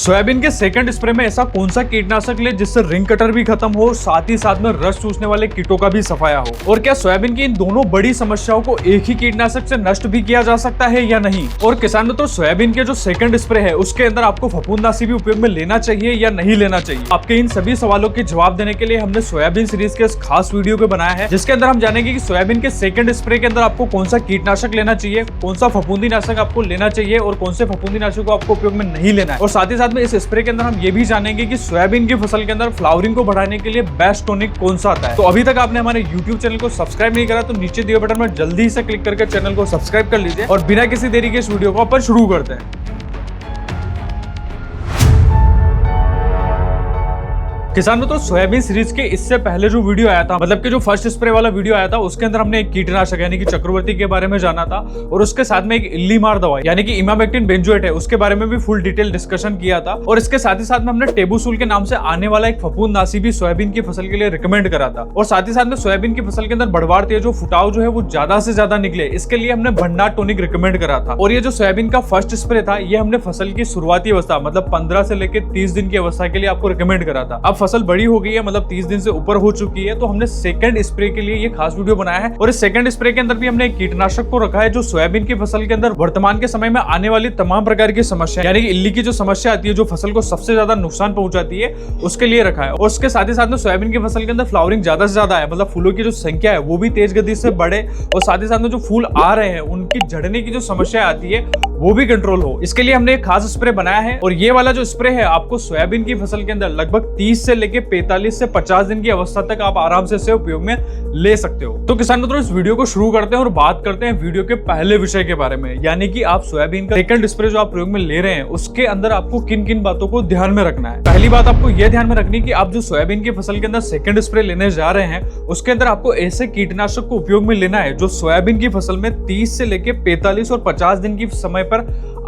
Soybean के second spray में ऐसा कौन सा कीटनाशक ले जिससे रिंग कटर भी खत्म हो, साथ ही साथ में रस चूसने वाले कीटों का भी सफाया हो। और क्या सोयाबीन की इन दोनों बड़ी समस्याओं को एक ही कीटनाशक से नष्ट भी किया जा सकता है या नहीं। और किसान मित्रों, सोयाबीन के जो सेकंड स्प्रे है उसके अंदर आपको फफूंदनाशी भी उपयोग में लेना चाहिए या नहीं लेना चाहिए। आपके इन सभी सवालों के जवाब देने के लिए हमने सोयाबीन सीरीज के इस खास वीडियो को बनाया है, जिसके अंदर हम जानेंगे कि सोयाबीन के सेकंड स्प्रे के अंदर आपको कौन सा कीटनाशक लेना चाहिए, कौन सा फफूंदीनाशक आपको लेना चाहिए और कौन से फफूंदीनाशक को आपको उपयोग में नहीं लेना है। और साथ ही साथ में इस स्प्रे के अंदर हम ये भी जानेंगे कि सोयाबीन की फसल के अंदर फ्लावरिंग को बढ़ाने के लिए बेस्ट टॉनिक कौन सा आता है। तो अभी तक आपने हमारे YouTube चैनल को सब्सक्राइब नहीं करा तो नीचे दिए बटन में जल्दी से क्लिक करके चैनल को सब्सक्राइब कर लीजिए और बिना किसी देरी के इस वीडियो को अपन शुरू करते हैं। किसान मित्रों, सोयाबीन सीरीज के इससे पहले जो वीडियो आया था, मतलब कि जो फर्स्ट स्प्रे वाला वीडियो आया था, उसके अंदर हमने एक कीटनाशक यानी कि चक्रवर्ती के बारे में जाना था और उसके साथ में एक इल्लीमार दवा यानी कि इमामेक्टिन बेंजोएट है उसके बारे में भी फुल डिटेल डिस्कशन किया था। और इसके साथ ही साथ में हमने टेबुसुल के नाम से आने वाला एक फफूंदनाशी भी सोयाबीन की फसल के लिए रिकमेंड करा था। और साथ ही साथ में सोयाबीन की फसल के अंदर बढ़वार तेज जो फुटाव जो है वो ज्यादा से ज्यादा निकले, इसके लिए हमने भन्नार टॉनिक रिकमेंड करा था। और ये जो सोयाबीन का फर्स्ट स्प्रे था, ये हमने फसल की शुरुआती अवस्था मतलब 15 से लेकर 30 दिन की अवस्था के लिए आपको रिकमेंड करा था। अब फसल बड़ी हो गई है, मतलब 30 दिन से ऊपर हो चुकी है, तो हमने सेकंड स्प्रे के लिए ये खास वीडियो बनाया है। और इस सेकंड स्प्रे के अंदर भी हमने एक कीटनाशक को रखा है जो सोयाबीन की फसल के अंदर वर्तमान के समय में आने वाली तमाम प्रकार की समस्या यानी कि इल्ली की जो समस्या आती है, जो फसल को सबसे ज्यादा नुकसान पहुंचाती है, उसके लिए रखा है। और उसके साथ ही साथ में सोयाबीन की फसल के अंदर फ्लावरिंग ज्यादा से ज्यादा है, मतलब फूलों की जो संख्या है वो भी तेज गति से बढ़े और साथ ही साथ में जो फूल आ रहे हैं उनकी झड़ने की जो समस्या आती है वो भी कंट्रोल हो, इसके लिए हमने एक खास स्प्रे बनाया है। और ये वाला जो स्प्रे है आपको सोयाबीन की फसल के अंदर लगभग 30 से लेके 45 से 50 दिन की अवस्था तक आप आराम से इसे उपयोग में ले सकते हो। तो किसान मित्रों, इस वीडियो को शुरू करते हैं और बात करते हैं वीडियो के पहले विषय के बारे में, यानी कि आप सोयाबीन का सेकंड स्प्रे जो आप प्रयोग में ले रहे हैं उसके अंदर आपको किन किन बातों को ध्यान में रखना है। पहली बात आपको यह ध्यान में रखनी है कि आप जो सोयाबीन की फसल के अंदर सेकंड स्प्रे लेने जा रहे हैं उसके अंदर आपको ऐसे कीटनाशक को उपयोग में लेना है जो सोयाबीन की फसल में 30 से लेके 45 और 50 दिन की समय पर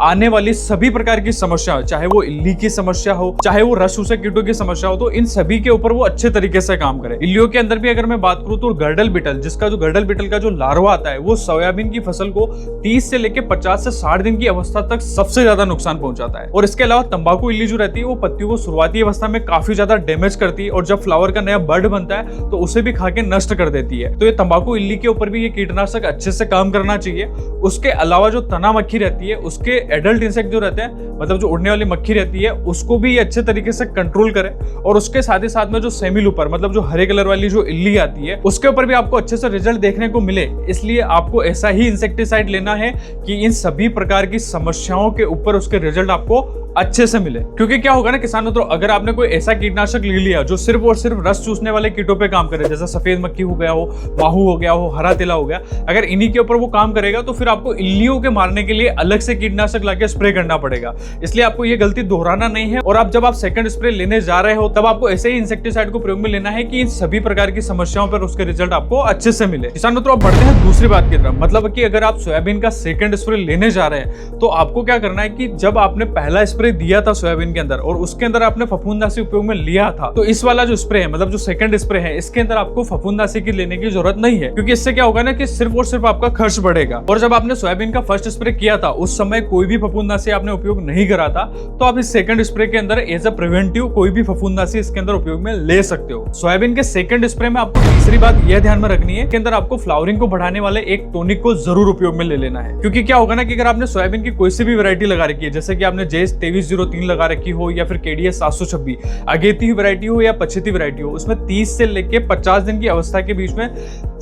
आने वाली सभी प्रकार की समस्या हो, चाहे वो इल्ली की समस्या हो, चाहे वो रस चूसक कीटों की समस्या हो, तो इन सभी के ऊपर वो अच्छे तरीके से काम करे। इल्लियों के अंदर भी अगर मैं बात करूं तो गर्डल बिटल, जिसका जो गर्डल बिटल का जो लार्वा आता है वो सोयाबीन की फसल को 30 से लेके 50 से 60 दिन की अवस्था तक सबसे ज्यादा नुकसान पहुंचाता है। और इसके अलावा तंबाकू इल्ली जो रहती है वो पत्तियों को शुरुआती अवस्था में काफी ज्यादा डैमेज करती है और जब फ्लावर का नया बर्ड बनता है तो उसे भी खा के नष्ट कर देती है। तो ये तंबाकू इल्ली के ऊपर भी ये कीटनाशक अच्छे से काम करना चाहिए। उसके अलावा जो तना मक्खी रहती है उसके एडल्ट इंसेक्ट जो रहते हैं, मतलब जो उड़ने वाली मक्खी रहती है, उसको भी ये अच्छे तरीके से कंट्रोल करे। और उसके साथ ही साथ में जो सेमिलूपर मतलब जो हरे कलर वाली जो इल्ली आती है उसके ऊपर भी आपको अच्छे से रिजल्ट देखने को मिले, इसलिए आपको ऐसा ही इंसेक्टिसाइड लेना है कि इन सभी प्रकार की समस्याओं के ऊपर उसके रिजल्ट आपको अच्छे से मिले। क्योंकि क्या होगा ना किसान मित्रों, अगर आपने कोई ऐसा कीटनाशक ले लिया जो सिर्फ और सिर्फ रस चूसने वाले कीटों पे काम करे, जैसे सफेद मक्खी हो गया हो, माहू हो गया हो, हरा तिला हो गया, अगर इन्हीं के ऊपर वो काम करेगा तो फिर आपको इल्लियों के मारने के लिए अलग से कीटनाशक लाके स्प्रे करना पड़ेगा। इसलिए आपको ये गलती दोहराना नहीं है। और आप जब आप सेकंड स्प्रे लेने जा रहे हो तब आपको ऐसे ही इंसेक्टिसाइड को प्रयोग में लेना है कि इन सभी प्रकार की समस्याओं पर उसके रिजल्ट आपको अच्छे से मिले। किसान मित्रों, अब बढ़ते हैं दूसरी बात की तरफ, मतलब कि अगर आप सोयाबीन का सेकंड स्प्रे लेने जा रहे हैं तो आपको क्या करना है कि जब आपने पहला स्प्रे दिया था सोयाबीन के अंदर और उसके अंदर आपने फफूंदनाशी उपयोग में लिया था, तो इस वाला जो स्प्रे है मतलब जो सेकंड स्प्रे है इसके अंदर आपको फफूंदनाशी की लेने की जरूरत नहीं है। क्योंकि इससे क्या होगा ना कि सिर्फ और सिर्फ आपका खर्च बढ़ेगा। और जब आपने सोयाबीन का फर्स्ट स्प्रे किया था उस समय कोई भी फफूंदनाशी आपने उपयोग नहीं करा था, तो आप इस सेकंड स्प्रे के अंदर एज अ प्रिवेंटिव कोई भी फफूंदनाशी इसके अंदर उपयोग में ले सकते हो। सोयाबीन के सेकंड स्प्रे में आपको तीसरी बात यह ध्यान में रखनी है कि अंदर आपको फ्लावरिंग को बढ़ाने वाले एक टॉनिक को जरूर उपयोग में ले लेना है। क्योंकि क्या होगा ना कि अगर आपने सोयाबीन की कोई सी भी वैरायटी लगा रखी है, जैसे कि आपने जेस 2303 लगा रखी हो या फिर केडीएस 726 अगेती हुई वैरायटी हो या पछेती वैरायटी हो, उसमें 30 से लेके 50 दिन की अवस्था के बीच में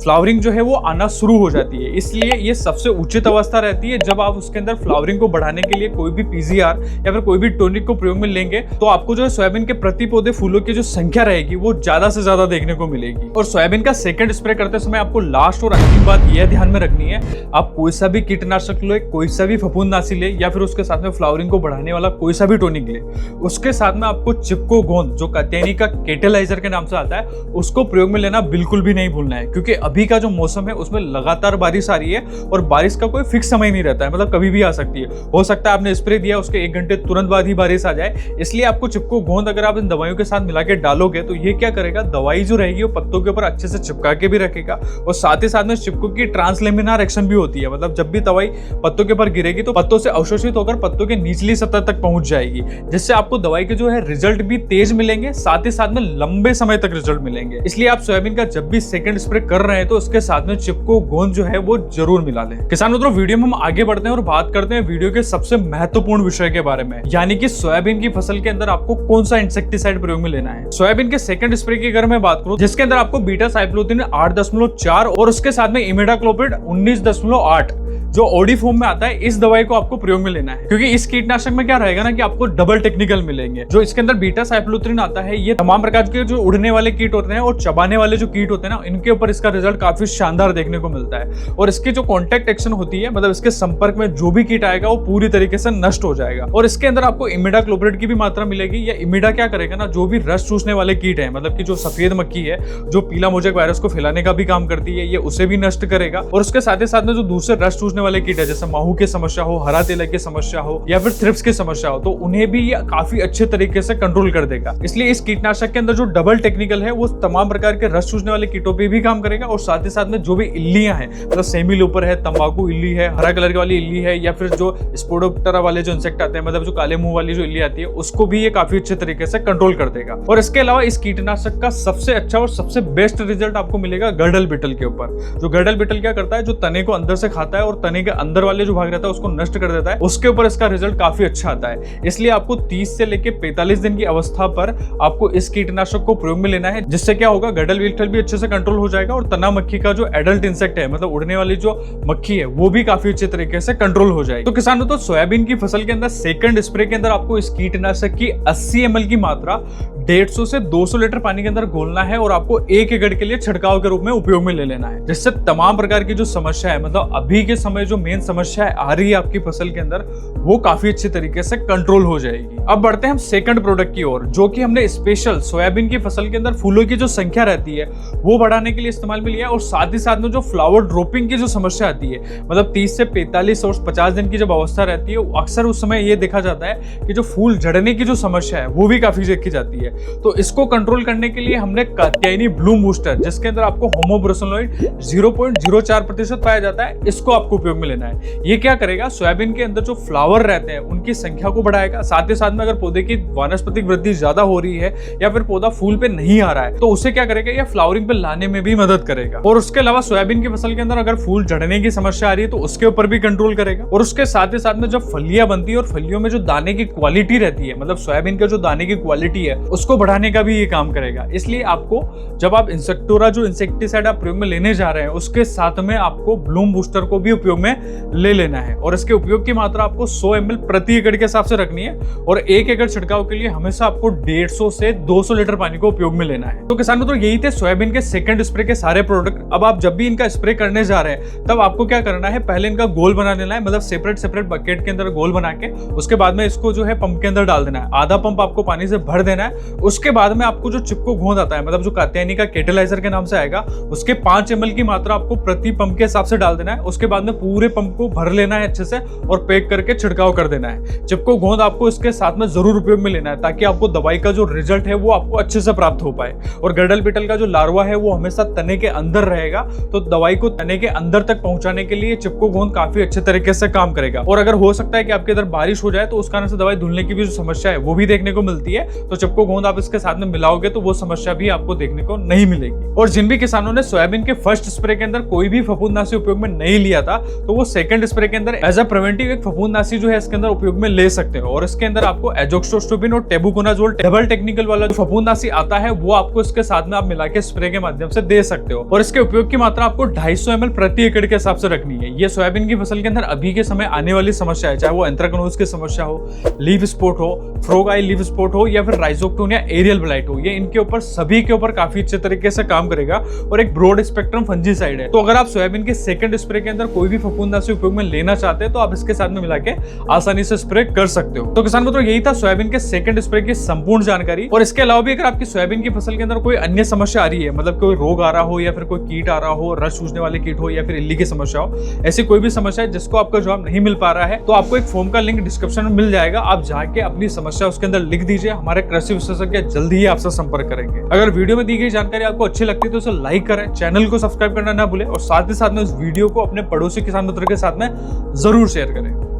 फ्लावरिंग जो है वो आना शुरू हो जाती है। इसलिए ये सबसे उचित अवस्था रहती है जब आप उसके अंदर फ्लावरिंग को बढ़ाने के लिए कोई भी पीजीआर या फिर कोई भी टॉनिक को प्रयोग में लेंगे, तो आपको जो है सोयाबीन के प्रति पौधे फूलों की जो संख्या रहेगी वो ज्यादा से ज्यादा देखने को मिलेगी। और सोयाबीन का सेकंड स्प्रे करते समय आपको लास्ट और अंतिम बात यह ध्यान में रखनी है, आप कोई सा भी कीटनाशक ले, कोई सा भी फफूंदनाशी ले या फिर उसके साथ में फ्लावरिंग को बढ़ाने वाला कोई सा भी टॉनिक ले, उसके साथ में आपको चिपको गोंद जो कात्यायनी का केटेलाइजर के नाम से आता है उसको प्रयोग में लेना बिल्कुल भी नहीं भूलना है। क्योंकि अभी का जो मौसम है उसमें लगातार बारिश आ रही है और बारिश का कोई फिक्स समय नहीं रहता है, मतलब कभी भी आ सकती है। हो सकता है आपने स्प्रे दिया, उसके 1 घंटे तुरंत बाद ही बारिश आ जाए। इसलिए आपको चिपको गोंद अगर आप इन दवाइयों के साथ मिला के डालोगे तो ये क्या करेगा, दवाई जो रहेगी वो पत्तों के ऊपर अच्छे से चिपका के भी रखेगा और साथ ही साथ में चिपको की ट्रांसलेमिनार एक्शन भी होती है। मतलब जब भी दवाई पत्तों के ऊपर गिरेगी तो पत्तों से अवशोषित होकर पत्तों के निचली सतह तक पहुंच जाएगी, जिससे आपको दवाई के जो है रिजल्ट भी तेज मिलेंगे, साथ ही साथ में लंबे समय तक रिजल्ट मिलेंगे। इसलिए आप सोयाबीन का जब भी सेकंड स्प्रे कर रहे हैं तो उसके साथ में चिपको गोंद जो है वो जरूर मिला लें। किसान मित्रों, वीडियो में हम आगे बढ़ते हैं और बात करते हैं वीडियो के सबसे महत्वपूर्ण विषय के बारे में, यानी कि सोयाबीन की फसल के अंदर आपको कौन सा इंसेक्टिसाइड प्रयोग में लेना है। सोयाबीन के सेकंड स्प्रे की अगर मैं बात करूं, जिसके अंदर आपको बीटा साइक्लोथ्रिन 8.4 और उसके साथ में इमिडाक्लोप्रिड 19.8 जो ओडी फॉर्म में आता है, इस दवाई को आपको प्रयोग में लेना है। क्योंकि इस कीटनाशक में क्या रहेगा ना कि आपको डबल टेक्निकल मिलेंगे। जो इसके अंदर बीटा साइक्लोथ्रिन आता है, ये तमाम प्रकार के जो उड़ने वाले कीट होते हैं और चबाने वाले जो कीट होते हैं ना, इनके ऊपर इसका रिजल्ट काफी शानदार देखने को मिलता है। और इसकी जो कॉन्टैक्ट एक्शन होती है, मतलब इसके संपर्क में जो भी कीट आएगा वो पूरी तरीके से नष्ट हो जाएगा। और इसके अंदर आपको इमिडाक्लोप्रिड की भी मात्रा मिलेगी। या इमिडा क्या करेगा ना, जो भी रस चूसने वाले कीट है, मतलब की जो सफेद मक्खी है जो पीला मोजेक वायरस को फैलाने का भी काम करती है, ये उसे भी नष्ट करेगा। और उसके साथ ही साथ में जो दूसरे रस चूसने वाले कीट है, जैसे माहू की समस्या हो, हरा तेलक की समस्या हो या फिर थ्रिप्स की समस्या हो, तो उन्हें भी ये काफी अच्छे तरीके से कंट्रोल कर देगा। इसलिए इस कीटनाशक के अंदर जो डबल टेक्निकल है वो तमाम प्रकार के रस चूसने वाले कीटों पे भी काम करेगा और साथ ही साथ में जो भी इल्लियां हैं, मतलब सेमी लूपर है, तंबाकू इल्ली है, हरा कलर वाली इल्ली है, या फिर जो स्पोडोप्टेरा वाले जो इंसेक्ट आते हैं, मतलब जो काले मुंह वाली जो इल्ली आती है, उसको भी ये काफी अच्छे तरीके से कंट्रोल कर देगा। और इसके अलावा इस कीटनाशक का सबसे अच्छा और सबसे बेस्ट रिजल्ट आपको मिलेगा गर्डल बिटल के ऊपर। जो गर्डल बिटल क्या करता है, जो तने को अंदर से खाता है और तने के अंदर वाले जो भाग रहता है उसको नष्ट कर देता है, उसके ऊपर इसका रिजल्ट काफी अच्छा आता है। इसलिए आपको 30 से लेकर 45 दिन की अवस्था पर आपको इस कीटनाशक को प्रयोग में लेना है, जिससे क्या होगा, गर्डल बिटल भी अच्छे से कंट्रोल हो जाएगा और तना मक्खी का जो एडल्ट इंसेक्ट है, मतलब उड़ने वाली जो मक्खी है, वो भी काफी अच्छे तरीके से कंट्रोल हो जाएगी। तो किसानों, तो सोयाबीन की फसल के अंदर सेकंड स्प्रे के अंदर आपको इस कीटनाशक की 80 ml की मात्रा 150 से 200 लीटर पानी के अंदर घोलना है और आपको 1 एकड़ के लिए छिड़काव के रूप में उपयोग में ले लेना है, जिससे तमाम प्रकार की जो समस्या है, मतलब अभी के समय जो मेन समस्या आ रही है आपकी फसल के अंदर, वो काफी अच्छे तरीके से कंट्रोल हो जाएगी। अब बढ़ते हैं हम सेकंड प्रोडक्ट की ओर, जो कि हमने स्पेशल सोयाबीन की फसल के अंदर फूलों की जो संख्या रहती है वो बढ़ाने के लिए इस्तेमाल में लिया है। और साथ ही साथ में जो फ्लावर ड्रॉपिंग की जो समस्या आती है, मतलब 30 से 45 और 50 दिन की जब अवस्था रहती है, अक्सर उस समय ये देखा जाता है कि जो फूल झड़ने की जो समस्या है वो भी काफी देखी जाती है। तो इसको कंट्रोल करने के लिए हमने कात्यायनी ब्लूम बूस्टर, जिसके अंदर आपको होमोब्रोसिनोइड 0.04% पाया जाता है, इसको आपको उपयोग में लेना है। ये क्या करेगा, सोयाबीन के अंदर जो फ्लावर रहते हैं उनकी संख्या को बढ़ाएगा। साथ ही साथ में अगर पौधे की वानस्पतिक वृद्धि ज्यादा हो रही है या फिर पौधा फूल पे नहीं आ रहा है, तो उसे क्या करेगा, ये फ्लावरिंग पे लाने में भी मदद करेगा। और उसके अलावा सोयाबीन की फसल के अंदर अगर फूल झड़ने की समस्या आ रही है तो उसके ऊपर भी कंट्रोल करेगा। और उसके साथ ही साथ में जब फलियां बनती है और फलियों में जो दाने की क्वालिटी रहती है, मतलब सोयाबीन का जो दाने की क्वालिटी है, उसको बढ़ाने का भी ये काम करेगा। इसलिए आपको जब आप इंसेक्टोरा जो इंसेक्टिसाइड आप प्रयोग में लेने जा रहे हैं, उसके साथ में आपको ब्लूम बूस्टर को भी उपयोग में ले लेना है। और इसके उपयोग की मात्रा आपको 100 ml प्रति एकड़ के हिसाब से रखनी है और 1 एकड़ छिड़काव के लिए हमेशा आपको 150 से 200 लीटर पानी को उपयोग में लेना है। तो किसानों, तो यही थे सोयाबीन के सेकंड स्प्रे के सारे प्रोडक्ट। अब आप जब भी इनका स्प्रे करने जा रहे हैं तब आपको क्या करना है, पहले इनका गोल बना लेना है, मतलब सेपरेट बकेट के अंदर गोल बना के उसके बाद में इसको जो है पंप के अंदर डाल देना है। आधा पंप आपको पानी से भर देना है। उसके बाद में आपको जो चिपको गोंद आता है, मतलब जो कात्यायनी का केटलाइजर के नाम से आएगा, उसके 5 ml की मात्रा आपको प्रति पंप के हिसाब से डाल देना है। उसके बाद में पूरे पंप को भर लेना है अच्छे से और पैक करके छिड़काव कर देना है। चिपको गोंद आपको इसके साथ में जरूर उपयोग में लेना है, ताकि आपको दवाई का जो रिजल्ट है वो आपको अच्छे से प्राप्त हो पाए। और गर्डल बिटल का जो लार्वा है वो हमेशा तने के अंदर रहेगा, तो दवाई को तने के अंदर तक पहुंचाने के लिए चिपको गोंद काफी अच्छे तरीके से काम करेगा। और अगर हो सकता है कि आपके इधर बारिश हो जाए तो उस कारण से दवाई धुलने की भी जो समस्या है वो भी देखने को मिलती है, तो चिपको गोंद आप इसके साथ में मिलाओगे तो वो समस्या भी आपको देखने को नहीं मिलेगी। और जिन भी किसानों ने सोयाबीन के फर्स्ट स्प्रे के अंदर कोई भी फफूंदनाशी उपयोग में नहीं लिया था, तो वो सेकंड स्प्रे के अंदर एज अ प्रिवेंटिव एक फफूंदनाशी जो है इसके अंदर उपयोग में ले सकते हो। और इसके अंदर आपको एजोक्सोस्ट्रोबिन और टेबुकोनाजोल डबल टेक्निकल वाला जो फफूंदनाशी आता है वो आपको इसके साथ में आप मिला के स्प्रे के माध्यम से दे सकते हो। और इसके उपयोग की मात्रा आपको 250 ml प्रति एकड़ के हिसाब से रखनी है। ये सोयाबीन की फसल के अंदर अभी के समय आने वाली समस्या है, चाहे वो एंथ्रेक्नोज की समस्या हो, लीफ स्पॉट हो, फ्रॉग आई लीफ स्पॉट हो या फिर राइजोक्टोन या एरियल ब्लाइट हो, ये इनके ऊपर सभी के ऊपर काफी अच्छे तरीके से काम करेगा और एक ब्रॉड स्पेक्ट्रम फंजीसाइड है। तो अगर आप सोयाबीन के सेकंड स्प्रे के अंदर कोई भी फफूंदनाशी उपयोग में लेना चाहते हैं तो आप इसके साथ में मिला के आसानी से स्प्रे कर सकते हो। तो किसान मित्रों, यही था सोयाबीन के सेकंड स्प्रे की संपूर्ण जानकारी। और इसके अलावा भी अगर आपकी सोयाबीन की फसल के अंदर कोई अन्य समस्या आ रही है, मतलब कोई रोग आ रहा हो या फिर कोई कीट आ रहा हो, रस चूसने वाले कीट हो या फिर इल्ली की समस्या हो, ऐसी कोई भी समस्या है जिसको आपका जवाब नहीं मिल पा रहा है, तो आपको एक फॉर्म का लिंक डिस्क्रिप्शन में मिल जाएगा। आप जाके अपनी समस्या उसके अंदर लिख दीजिए, हमारे कृषि विशेषज्ञ जल्दी ही आपसे संपर्क करेंगे। अगर वीडियो में दी गई जानकारी आपको अच्छी लगती है तो उसे लाइक करें, चैनल को सब्सक्राइब करना ना भूलें और साथ ही साथ में उस वीडियो को अपने पड़ोसी किसान मित्र के साथ में जरूर शेयर करें।